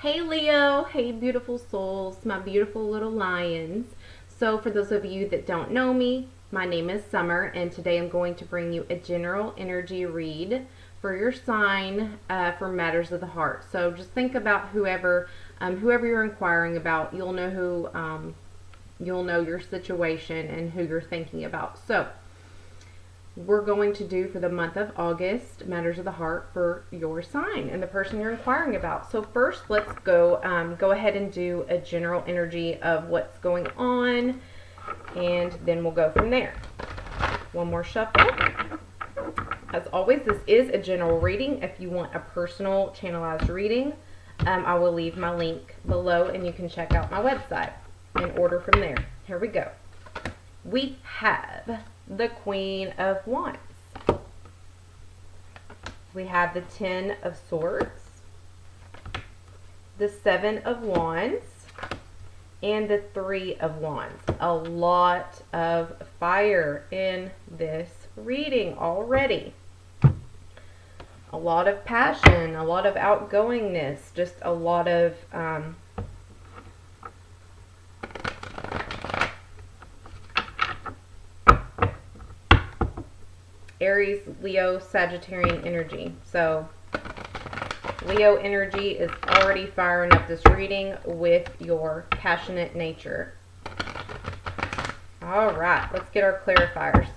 Hey Leo, hey beautiful souls, my beautiful little lions. So for those of you that don't know me, my name is Summer and today I'm going to bring you a general energy read for your sign for matters of the heart. So just think about whoever you're inquiring about. You'll know your situation and who you're thinking about. So we're going to do for the month of August matters of the heart for your sign and the person you're inquiring about. So first, let's go ahead and do a general energy of what's going on, and then we'll go from there. One more shuffle. As always, this is a general reading. If you want a personal channelized reading, I will leave my link below and you can check out my website and order from there. Here we go. We have the Queen of Wands. We have the Ten of Swords, the Seven of Wands, and the Three of Wands. A lot of fire in this reading already. A lot of passion, a lot of outgoingness, just a lot of Aries, Leo, Sagittarian energy. So Leo energy is already firing up this reading with your passionate nature. All right, let's get our clarifiers.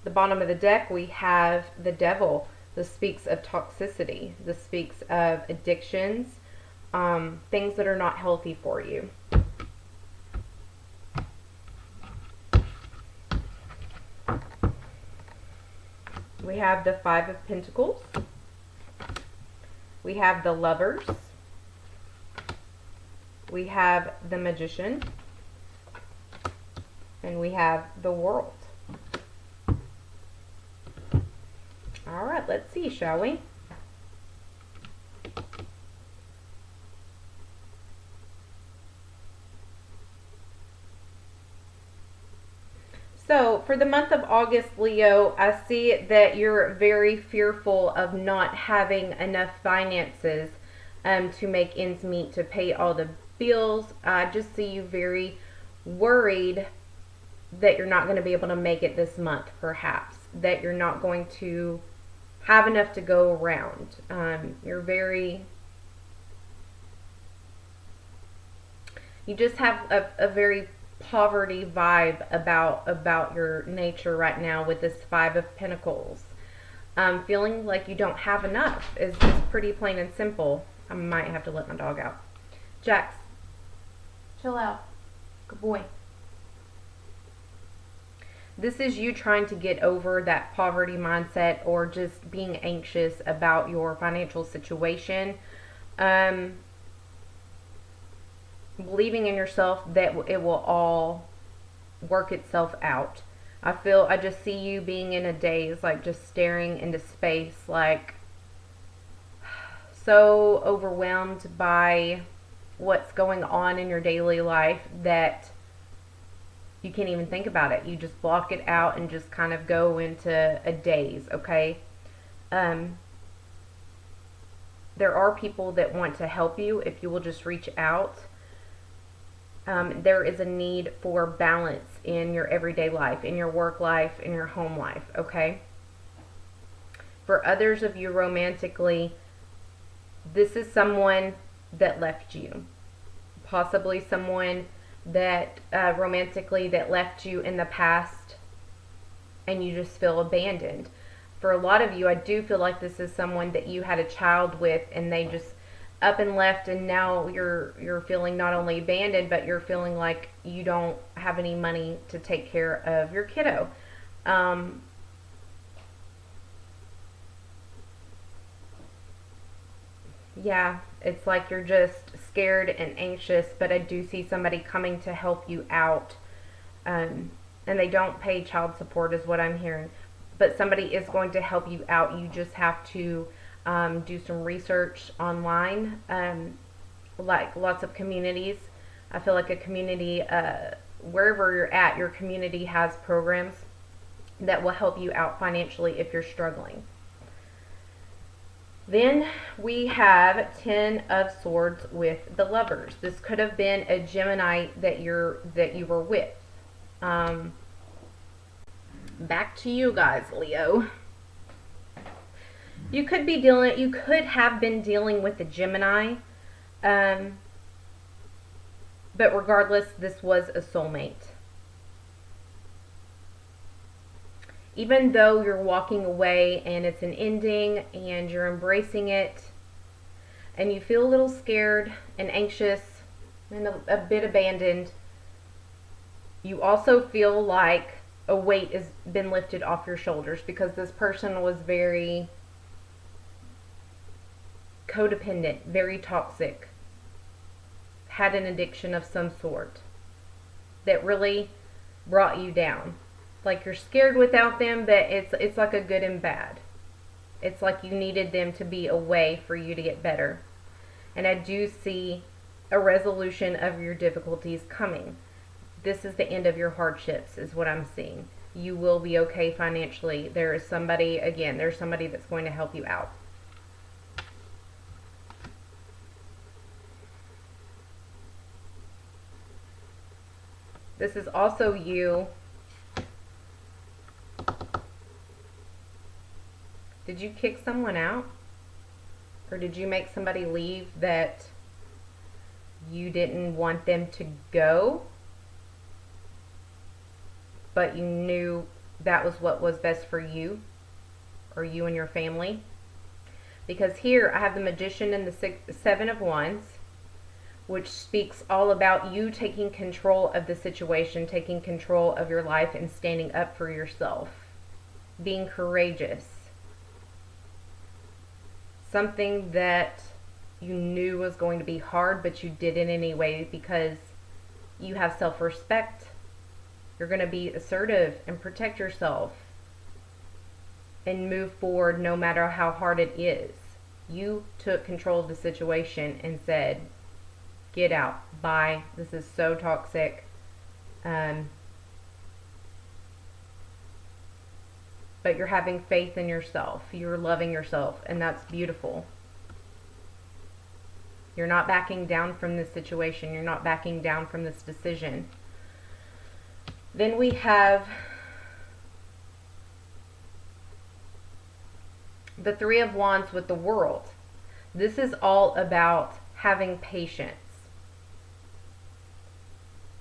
The bottom of the deck, we have the Devil. This speaks of toxicity. This speaks of addictions, things that are not healthy for you. We have the Five of Pentacles. We have the Lovers. We have the Magician. And we have the World. All right, let's see, shall we? So for the month of August, Leo, I see that you're very fearful of not having enough finances to make ends meet, to pay all the bills. I just see you very worried that you're not going to be able to make it this month, perhaps. That you're not going to have enough to go around. You just have a very poverty vibe about your nature right now with this Five of Pentacles. Feeling like you don't have enough is pretty plain and simple. I might have to let my dog out. Jax, chill out. Good boy. This is you trying to get over that poverty mindset or just being anxious about your financial situation. Believing in yourself that it will all work itself out. I just see you being in a daze, like just staring into space, like so overwhelmed by what's going on in your daily life that you can't even think about it. You just block it out and just kind of go into a daze, okay? There are people that want to help you if you will just reach out. There is a need for balance in your everyday life, in your work life, in your home life, okay? For others of you romantically, this is someone that left you. Possibly someone that romantically that left you in the past and you just feel abandoned. For a lot of you, I do feel like this is someone that you had a child with and they just up and left, and now you're feeling not only abandoned, but you're feeling like you don't have any money to take care of your kiddo. Yeah, it's like you're just scared and anxious, but I do see somebody coming to help you out. And they don't pay child support is what I'm hearing. But somebody is going to help you out. You just have to do some research online, like lots of communities. I feel like a community, wherever you're at, your community has programs that will help you out financially if you're struggling. Then we have 10 of Swords with the Lovers. This could have been a Gemini that you were with. Back to you guys, Leo. You could have been dealing with a Gemini. But regardless, this was a soulmate. Even though you're walking away and it's an ending and you're embracing it and you feel a little scared and anxious and a bit abandoned, you also feel like a weight has been lifted off your shoulders, because this person was very codependent, very toxic, had an addiction of some sort that really brought you down. Like, you're scared without them, but it's like a good and bad. It's like you needed them to be away for you to get better. And I do see a resolution of your difficulties coming. This is the end of your hardships, is what I'm seeing. You will be okay financially. There's somebody that's going to help you out. This is also you. Did you kick someone out? Or did you make somebody leave that you didn't want them to go, but you knew that was what was best for you, or you and your family? Because here I have the Magician and the Seven of Wands, which speaks all about you taking control of the situation, taking control of your life, and standing up for yourself, being courageous. Something that you knew was going to be hard, but you did it anyway because you have self-respect. You're going to be assertive and protect yourself and move forward no matter how hard it is. You took control of the situation and said, get out, bye, this is so toxic. But you're having faith in yourself. You're loving yourself, and that's beautiful. You're not backing down from this situation. You're not backing down from this decision. Then we have the Three of Wands with the World. This is all about having patience.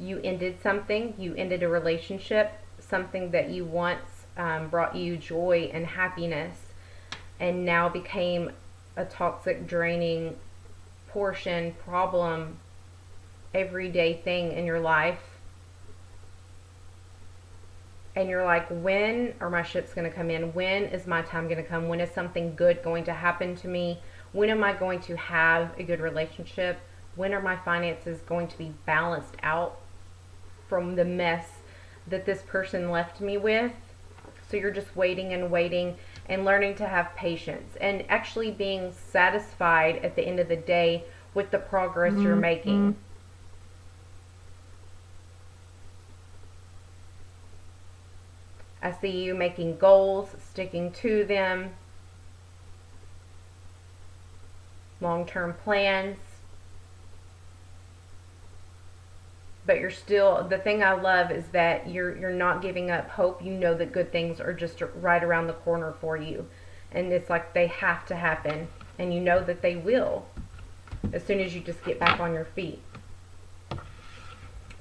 You ended something. You ended a relationship, something that you once brought you joy and happiness, and now became a toxic, draining portion, problem, everyday thing in your life. And you're like, when are my ships going to come in? When is my time going to come? When is something good going to happen to me? When am I going to have a good relationship? When are my finances going to be balanced out from the mess that this person left me with? So you're just waiting and waiting and learning to have patience and actually being satisfied at the end of the day with the progress you're making. I see you making goals, sticking to them, long-term plans. But you're still, the thing I love is that you're not giving up hope. You know that good things are just right around the corner for you. And it's like they have to happen. And you know that they will, as soon as you just get back on your feet.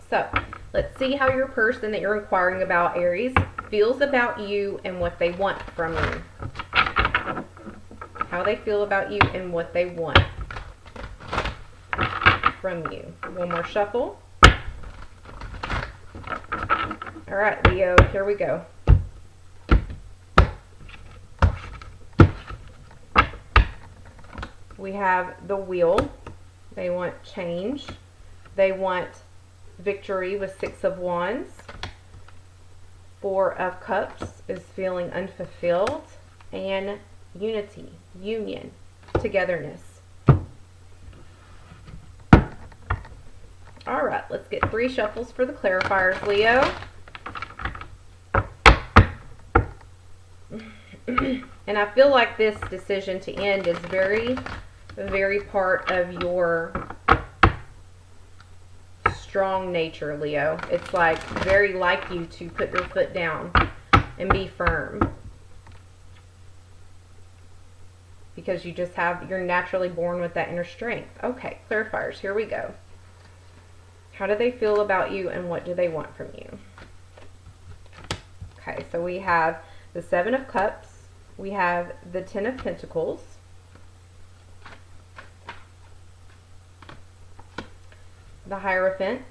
So, let's see how your person that you're inquiring about, Aries, feels about you and what they want from you. How they feel about you and what they want from you. One more shuffle. All right, Leo, here we go. We have the Wheel. They want change. They want victory with Six of Wands. Four of Cups is feeling unfulfilled. And unity, union, togetherness. All right, let's get 3 shuffles for the clarifiers, Leo. And I feel like this decision to end is very, very part of your strong nature, Leo. It's like very like you to put your foot down and be firm. Because you just have, you're naturally born with that inner strength. Okay, clarifiers, here we go. How do they feel about you and what do they want from you? Okay, so we have the Seven of Cups. We have the Ten of Pentacles. The Hierophant.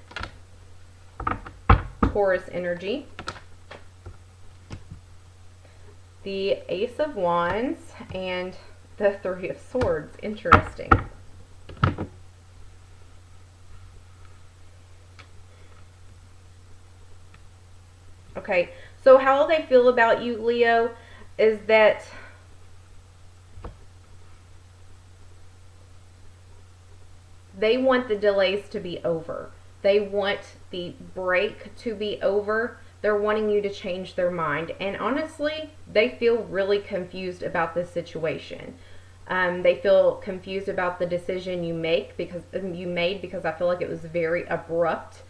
Taurus energy. The Ace of Wands and the Three of Swords. Interesting. Okay, so how they feel about you, Leo, is that they want the delays to be over. They want the break to be over. They're wanting you to change their mind. And honestly, they feel really confused about this situation. They feel confused about the decision you made because I feel like it was very abrupt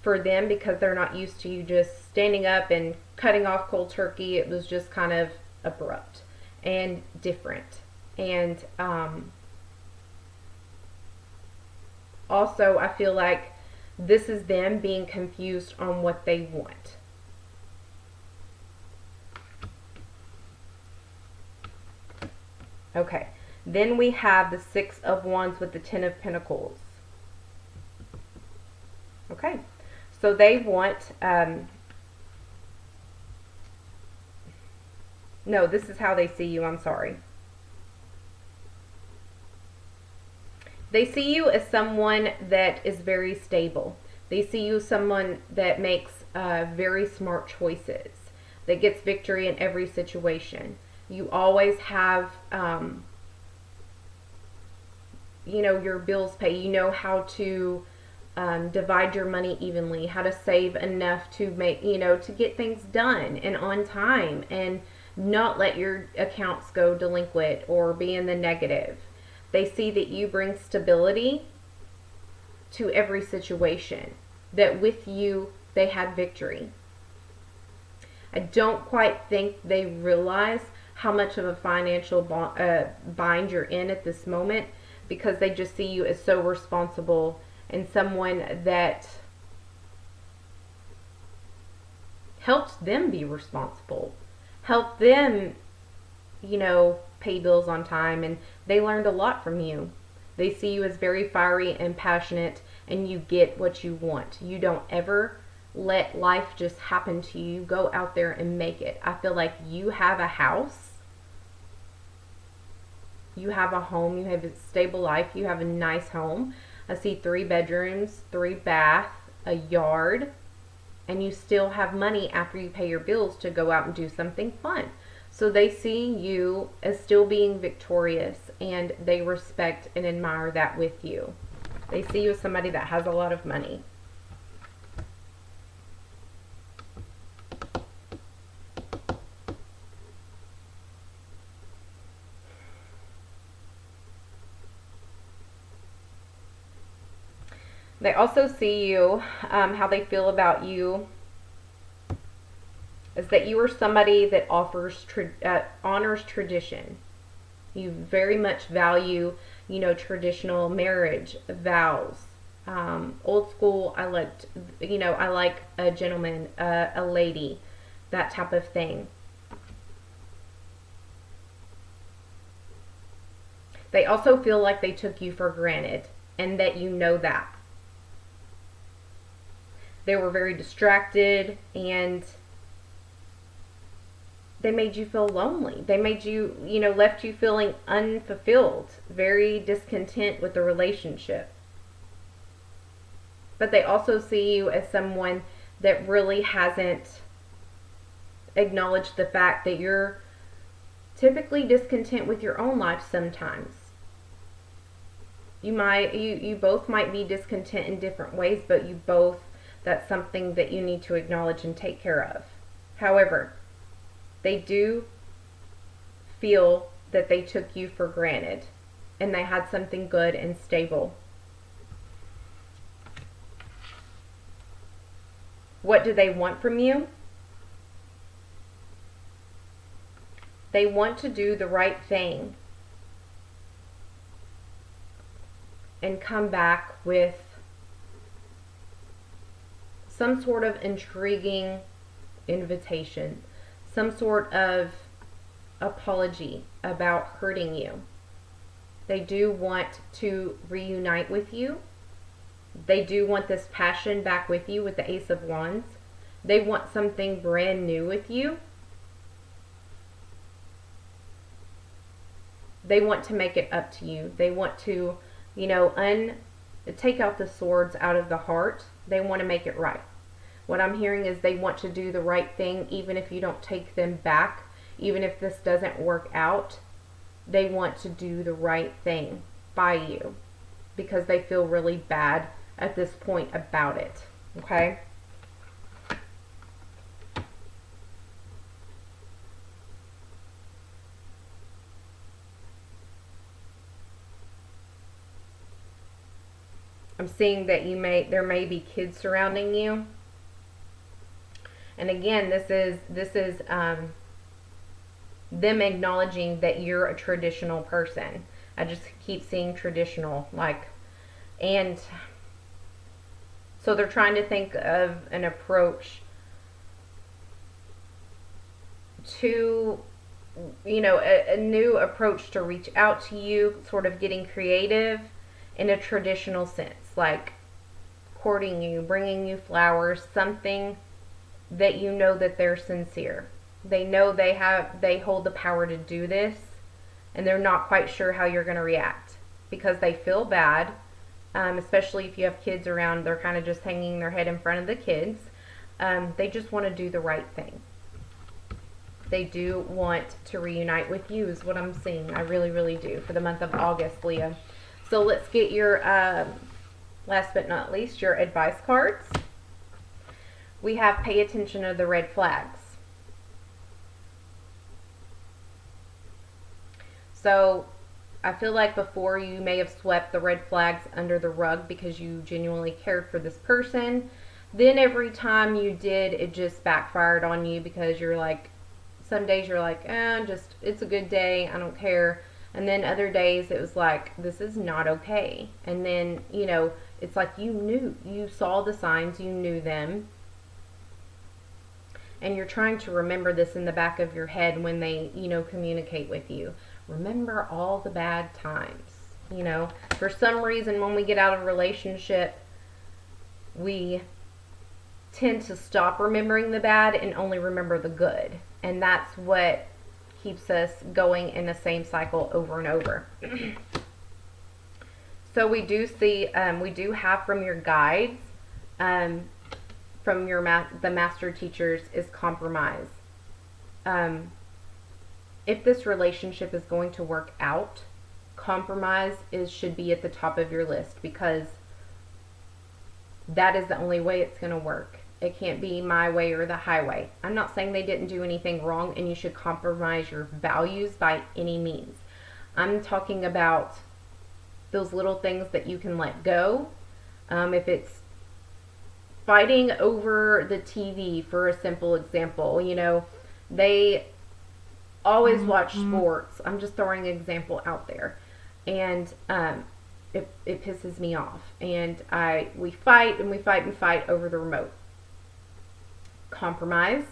for them because they're not used to you just standing up and cutting off cold turkey. It was just kind of abrupt and different. And also, I feel like this is them being confused on what they want. Okay, then we have the Six of Wands with the Ten of Pentacles. Okay, so they want, no, this is how they see you, I'm sorry. They see you as someone that is very stable. They see you as someone that makes very smart choices, that gets victory in every situation. You always have, you know, your bills paid. You know how to divide your money evenly, how to save enough to make, you know, to get things done and on time and not let your accounts go delinquent or be in the negative. They see that you bring stability to every situation, that with you they had victory. I don't quite think they realize how much of a financial bind you're in at this moment, because they just see you as so responsible and someone that helped them be responsible, helped them, you know, pay bills on time, and they learned a lot from you. They see you as very fiery and passionate, and you get what you want. You don't ever let life just happen to you. You go out there and make it. I feel like you have a house, you have a home, you have a stable life, you have a nice home. I see 3 bedrooms, 3 baths, a yard, and you still have money after you pay your bills to go out and do something fun. So they see you as still being victorious, and they respect and admire that with you. They see you as somebody that has a lot of money. They also see you, how they feel about you is that you are somebody that honors tradition. You very much value, you know, traditional marriage vows. Old school, I like a gentleman, a lady, that type of thing. They also feel like they took you for granted, and that you know that. They were very distracted, and they made you feel lonely. They made you, you know, left you feeling unfulfilled, very discontent with the relationship. But they also see you as someone that really hasn't acknowledged the fact that you're typically discontent with your own life sometimes. You both might be discontent in different ways, but you both, that's something that you need to acknowledge and take care of. However, they do feel that they took you for granted and they had something good and stable. What do they want from you? They want to do the right thing and come back with some sort of intriguing invitation, some sort of apology about hurting you. They do want to reunite with you. They do want this passion back with you with the Ace of Wands. They want something brand new with you. They want to make it up to you. They want to, take out the swords out of the heart. They want to make it right. What I'm hearing is they want to do the right thing even if you don't take them back, even if this doesn't work out. They want to do the right thing by you because they feel really bad at this point about it. Okay? I'm seeing that there may be kids surrounding you. And again, this is them acknowledging that you're a traditional person. I just keep seeing traditional, and so they're trying to think of an approach to, a new approach to reach out to you, sort of getting creative in a traditional sense, like courting you, bringing you flowers, something that that they're sincere. They know they hold the power to do this, and they're not quite sure how you're going to react because they feel bad, especially if you have kids around. They're kind of just hanging their head in front of the kids. They just want to do the right thing. They do want to reunite with you is what I'm seeing. I really, really do for the month of August, Leah. So let's get your, last but not least, your advice cards. We have pay attention to the red flags. So I feel like before you may have swept the red flags under the rug because you genuinely cared for this person. Then every time you did, it just backfired on you because you're like, some days you're like, it's a good day, I don't care. And then other days it was like, this is not okay. And then, it's like you saw the signs, you knew them. And you're trying to remember this in the back of your head when they, communicate with you. Remember all the bad times. For some reason, when we get out of a relationship, we tend to stop remembering the bad and only remember the good. And that's what keeps us going in the same cycle over and over. So we do see, we do have from your guides, from the master teachers, is compromise. If this relationship is going to work out, compromise should be at the top of your list because that is the only way it's going to work. It can't be my way or the highway. I'm not saying they didn't do anything wrong and you should compromise your values by any means. I'm talking about those little things that you can let go. If it's fighting over the TV, for a simple example, they always watch sports. I'm just throwing an example out there. And it pisses me off. And we fight and we fight and fight over the remote. Compromise.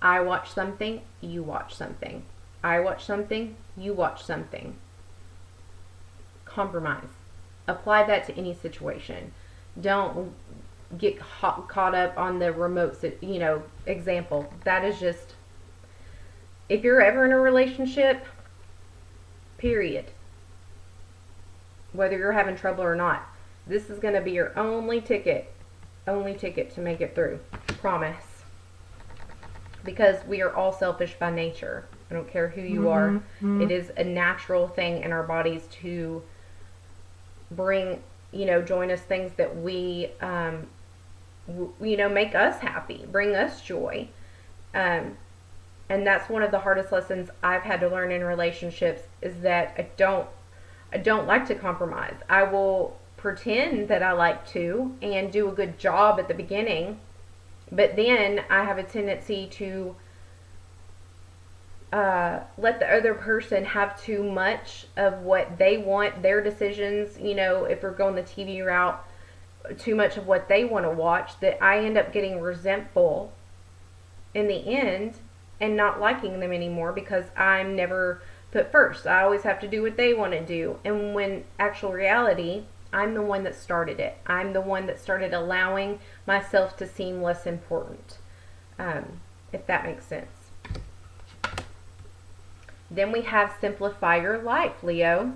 I watch something, you watch something. I watch something, you watch something. Compromise. Apply that to any situation. Don't get caught up on the remote, example. That is just, if you're ever in a relationship, period, whether you're having trouble or not, this is going to be your only ticket to make it through. Promise. Because we are all selfish by nature. I don't care who you are. It is a natural thing in our bodies to bring, join us things that we, make us happy, bring us joy. And that's one of the hardest lessons I've had to learn in relationships, is that I don't like to compromise. I will pretend that I like to and do a good job at the beginning, but then I have a tendency to let the other person have too much of what they want, their decisions. You know, if we're going the TV route, too much of what they want to watch, that I end up getting resentful in the end and not liking them anymore because I'm never put first. I always have to do what they want to do. And when actual reality, I'm the one that started it. I'm the one that started allowing myself to seem less important, if that makes sense. Then we have simplify your life, Leo.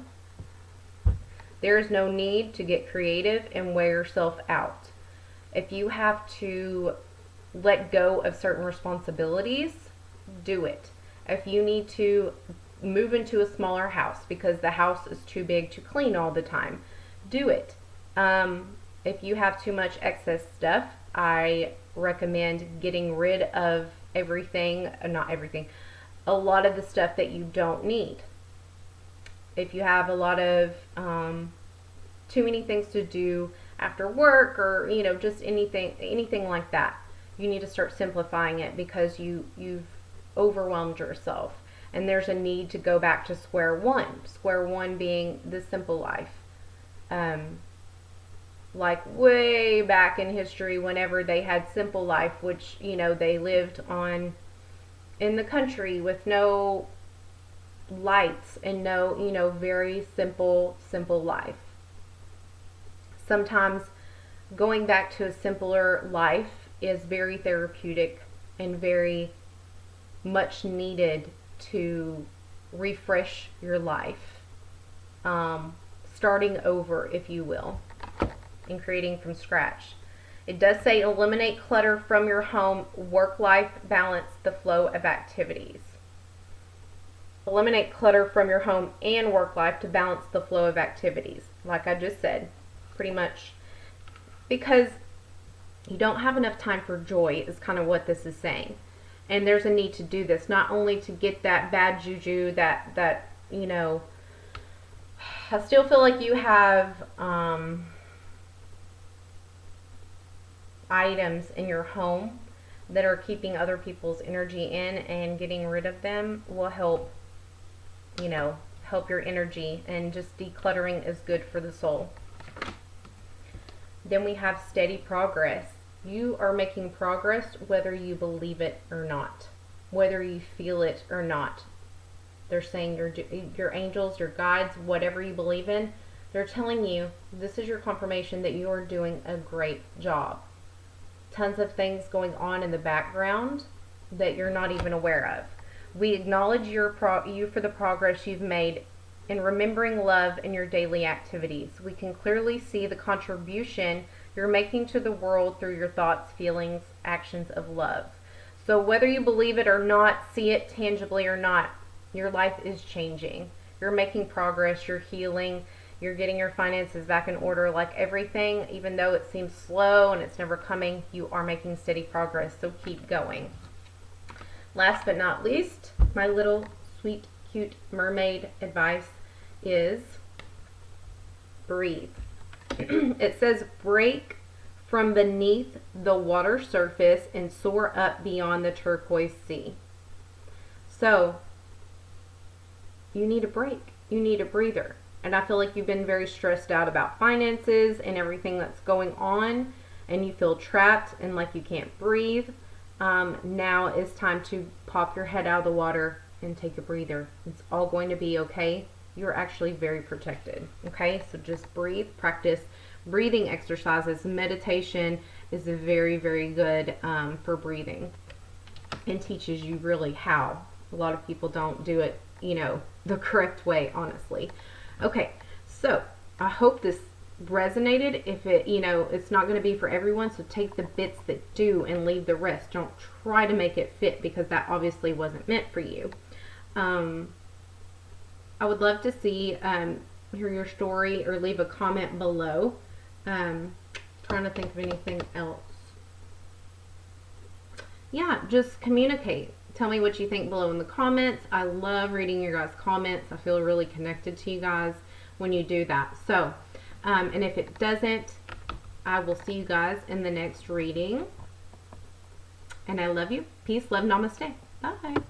There is no need to get creative and wear yourself out. If you have to let go of certain responsibilities, do it. If you need to move into a smaller house because the house is too big to clean all the time, do it. If you have too much excess stuff, I recommend getting rid of everything, not everything, a lot of the stuff that you don't need. If you have a lot of too many things to do after work, or you know, just anything like that, you need to start simplifying it because you've overwhelmed yourself, and there's a need to go back to square one. Square one being the simple life. Like way back in history, whenever they had simple life, which, you know, they lived in the country with no lights and no, you know, very simple life. Sometimes going back to a simpler life is very therapeutic and very much needed to refresh your life. Starting over, if you will, and creating from scratch. It does say eliminate clutter from your home, work-life balance the flow of activities. Eliminate clutter from your home and work life to balance the flow of activities. Like I just said, pretty much. Because you don't have enough time for joy is kind of what this is saying. And there's a need to do this, not only to get that bad juju, that you know, I still feel like you have items in your home that are keeping other people's energy in, and getting rid of them will help, you know, help your energy, and just decluttering is good for the soul. Then we have steady progress. You are making progress whether you believe it or not, whether you feel it or not. They're saying your angels, your guides, whatever you believe in, they're telling you this is your confirmation that you are doing a great job. Tons of things going on in the background that you're not even aware of. We acknowledge you for the progress you've made in remembering love in your daily activities. We can clearly see the contribution you're making to the world through your thoughts, feelings, actions of love. So whether you believe it or not, see it tangibly or not, your life is changing. You're making progress, you're healing, you're getting your finances back in order. Like everything, even though it seems slow and it's never coming, you are making steady progress, so keep going. Last but not least, my little sweet, cute mermaid advice is breathe. It says break from beneath the water surface and soar up beyond the turquoise sea. So you need a break. You need a breather. And I feel like you've been very stressed out about finances and everything that's going on, and you feel trapped and like you can't breathe. Now is time to pop your head out of the water and take a breather. It's all going to be okay. You're actually very protected. Okay, so just breathe. Practice breathing exercises. Meditation is very, very good for breathing, and teaches you really how. A lot of people don't do it, you know, the correct way, honestly. Okay, so I hope this resonated. If it, you know, it's not going to be for everyone, so take the bits that do and leave the rest. Don't try to make it fit, because that obviously wasn't meant for you. I would love to see, hear your story, or leave a comment below. Trying to think of anything else. Yeah, just communicate. Tell me what you think below in the comments. I love reading your guys' comments. I feel really connected to you guys when you do that. So, and if it doesn't, I will see you guys in the next reading. And I love you. Peace, love, namaste. Bye.